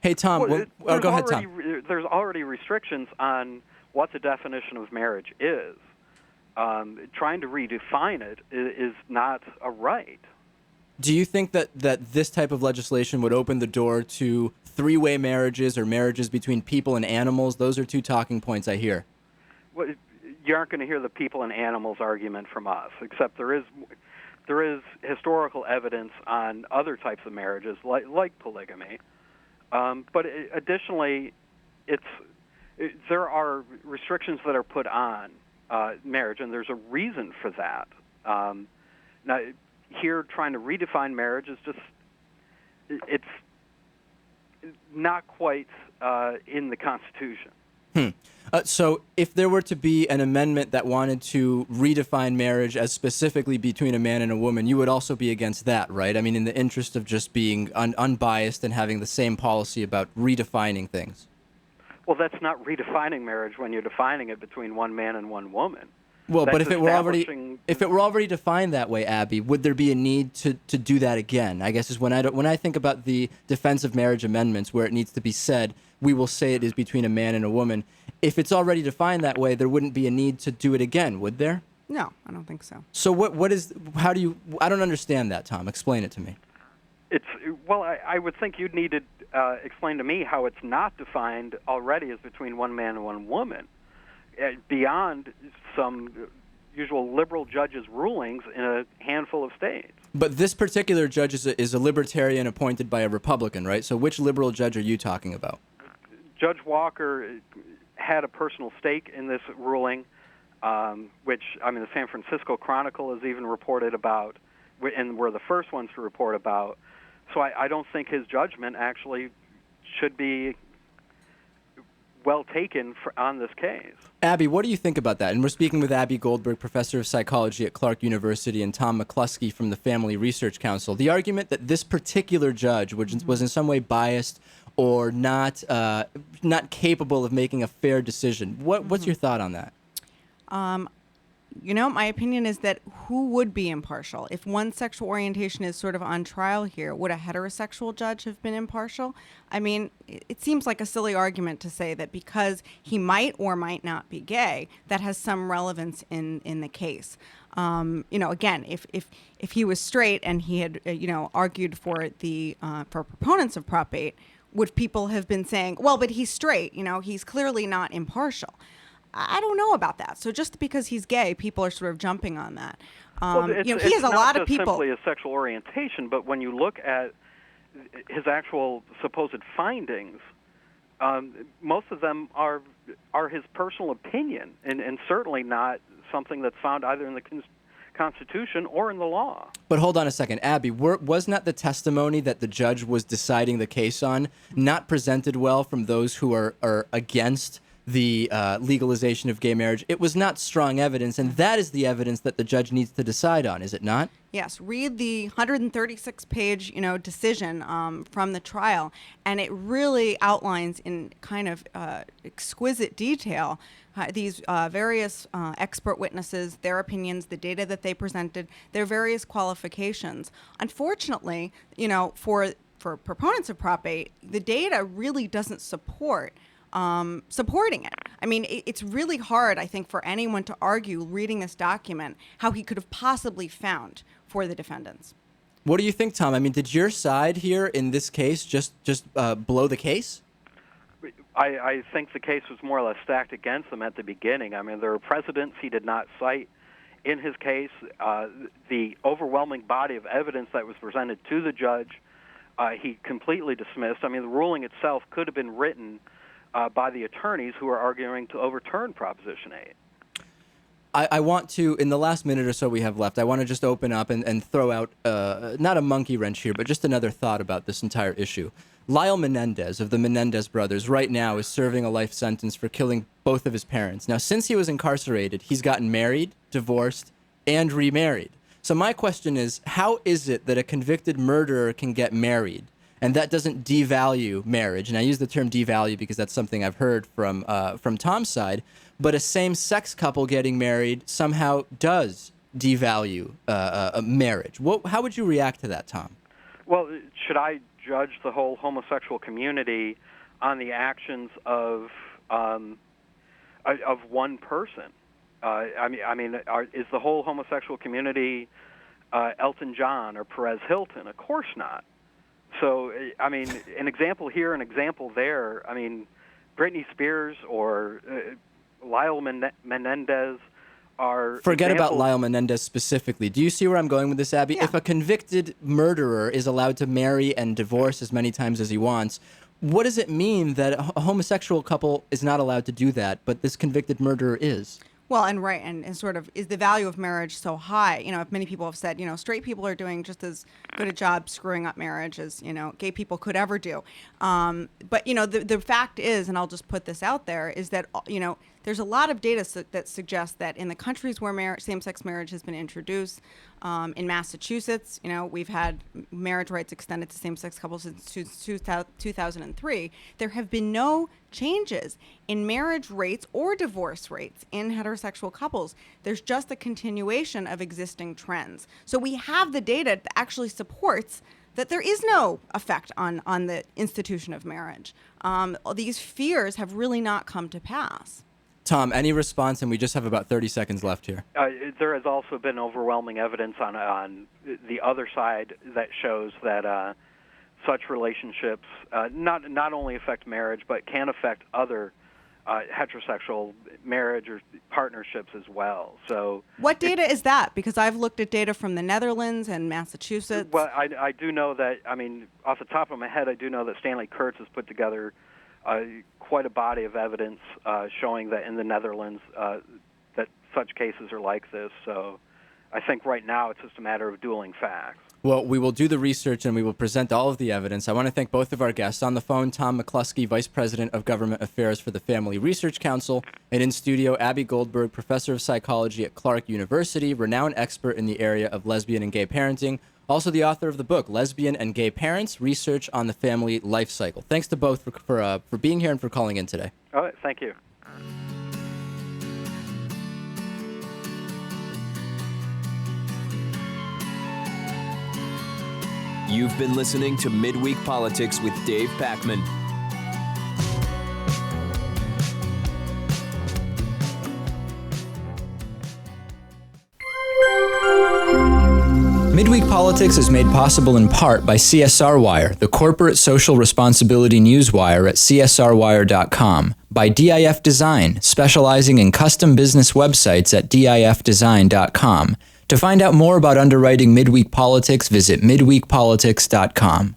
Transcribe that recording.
Hey, Tom. Go ahead, Tom. There's already restrictions on what the definition of marriage is. Trying to redefine it is not a right. Do you think that this type of legislation would open the door to three-way marriages or marriages between people and animals? Those are two talking points I hear. Well, you aren't going to hear the people and animals argument from us, except there is historical evidence on other types of marriages, like polygamy. But additionally, there are restrictions that are put on marriage, and there's a reason for that. Now, here, trying to redefine marriage is it's not quite in the Constitution. So if there were to be an amendment that wanted to redefine marriage as specifically between a man and a woman, you would also be against that, right? I mean, in the interest of just being unbiased and having the same policy about redefining things. Well, that's not redefining marriage when you're defining it between one man and one woman. Well, but if it were already defined that way, Abbie, would there be a need to do that again? I guess is when I think about the Defense of Marriage amendments, where it needs to be said, we will say it is between a man and a woman. If it's already defined that way, there wouldn't be a need to do it again, would there? No, I don't think so. So I don't understand that, Tom. Explain it to me. I would think you'd need to explain to me how it's not defined already as between one man and one woman, beyond some usual liberal judges' rulings in a handful of states. But this particular judge is a libertarian appointed by a Republican, right? So which liberal judge are you talking about? Judge Walker had a personal stake in this ruling, which, the San Francisco Chronicle has even reported about, and we're the first ones to report about. So I don't think his judgment actually should be well taken on this case. Abbie, what do you think about that? And we're speaking with Abbie Goldberg, professor of psychology at Clark University, and Tom McClusky from the Family Research Council. The argument that this particular judge was in some way biased or not capable of making a fair decision. What's your thought on that? My opinion is that who would be impartial? If one sexual orientation is sort of on trial here, would a heterosexual judge have been impartial? I mean, it seems like a silly argument to say that because he might or might not be gay, that has some relevance in the case. Again, if he was straight and he had, argued for for proponents of Prop 8, would people have been saying, well, but he's straight, he's clearly not impartial? I don't know about that. So just because he's gay, people are sort of jumping on that. He has a lot of people. It's not simply a sexual orientation, but when you look at his actual supposed findings, most of them are his personal opinion, and certainly not something that's found either in the Constitution or in the law. But hold on a second, Abbie, was not the testimony that the judge was deciding the case on not presented well from those who are against the legalization of gay marriage? It was not strong evidence, and that is the evidence that the judge needs to decide on, is it not? Yes. Read the 136-page, decision from the trial, and it really outlines in kind of exquisite detail these various expert witnesses, their opinions, the data that they presented, their various qualifications. Unfortunately, for proponents of Prop 8, the data really doesn't support supporting it. I mean, it's really hard, I think, for anyone to argue, reading this document, how he could have possibly found for the defendants. What do you think, Tom? I mean, did your side here in this case just blow the case? I think the case was more or less stacked against him at the beginning. I mean, there were precedents he did not cite in his case. The overwhelming body of evidence that was presented to the judge, he completely dismissed. I mean, the ruling itself could have been written by the attorneys who are arguing to overturn Proposition 8. I want to, in the last minute or so we have left, I want to just open up and throw out, not a monkey wrench here, but just another thought about this entire issue. Lyle Menendez of the Menendez brothers right now is serving a life sentence for killing both of his parents. Now, since he was incarcerated, he's gotten married, divorced, and remarried. So my question is, how is it that a convicted murderer can get married? And that doesn't devalue marriage. And I use the term devalue because that's something I've heard from Tom's side. But a same-sex couple getting married somehow does devalue marriage. How would you react to that, Tom? Well, should I judge the whole homosexual community on the actions of one person. Is the whole homosexual community Elton John or Perez Hilton? Of course not. So, I mean, an example here, an example there. I mean, Britney Spears or Lyle Menendez are... Forget about Lyle Menendez specifically. Do you see where I'm going with this, Abbie? Yeah. If a convicted murderer is allowed to marry and divorce as many times as he wants, what does it mean that a homosexual couple is not allowed to do that, but this convicted murderer is? Well, and sort of, is the value of marriage so high? You know, if many people have said, you know, straight people are doing just as good a job screwing up marriage as, you know, gay people could ever do. But, you know, the fact is, and I'll just put this out there, is that, you know, there's a lot of data that suggests that in the countries where same-sex marriage has been introduced, in Massachusetts, you know, we've had marriage rights extended to same-sex couples since 2003. There have been no changes in marriage rates or divorce rates in heterosexual couples. There's just a continuation of existing trends. So we have the data that actually supports that there is no effect on the institution of marriage. These fears have really not come to pass. Tom, any response? And we just have about 30 seconds left here. There has also been overwhelming evidence on the other side that shows that such relationships not only affect marriage, but can affect other heterosexual marriage or partnerships as well. So, what data is that? Because I've looked at data from the Netherlands and Massachusetts. Well, I do know that, I mean, off the top of my head, I do know that Stanley Kurtz has put together quite a body of evidence showing that in the Netherlands that such cases are like this. So I think right now it's just a matter of dueling facts. Well, we will do the research and we will present all of the evidence. I want to thank both of our guests. On the phone, Tom McClusky, Vice President of Government Affairs for the Family Research Council, and in studio, Abbie Goldberg, Professor of Psychology at Clark University, renowned expert in the area of lesbian and gay parenting, also the author of the book, Lesbian and Gay Parents, Research on the Family Life Cycle. Thanks to both for being here and for calling in today. All right, thank you. You've been listening to Midweek Politics with Dave Pakman. Midweek Politics is made possible in part by CSR Wire, the corporate social responsibility newswire at csrwire.com, by DIF Design, specializing in custom business websites at difdesign.com. To find out more about underwriting Midweek Politics, visit midweekpolitics.com.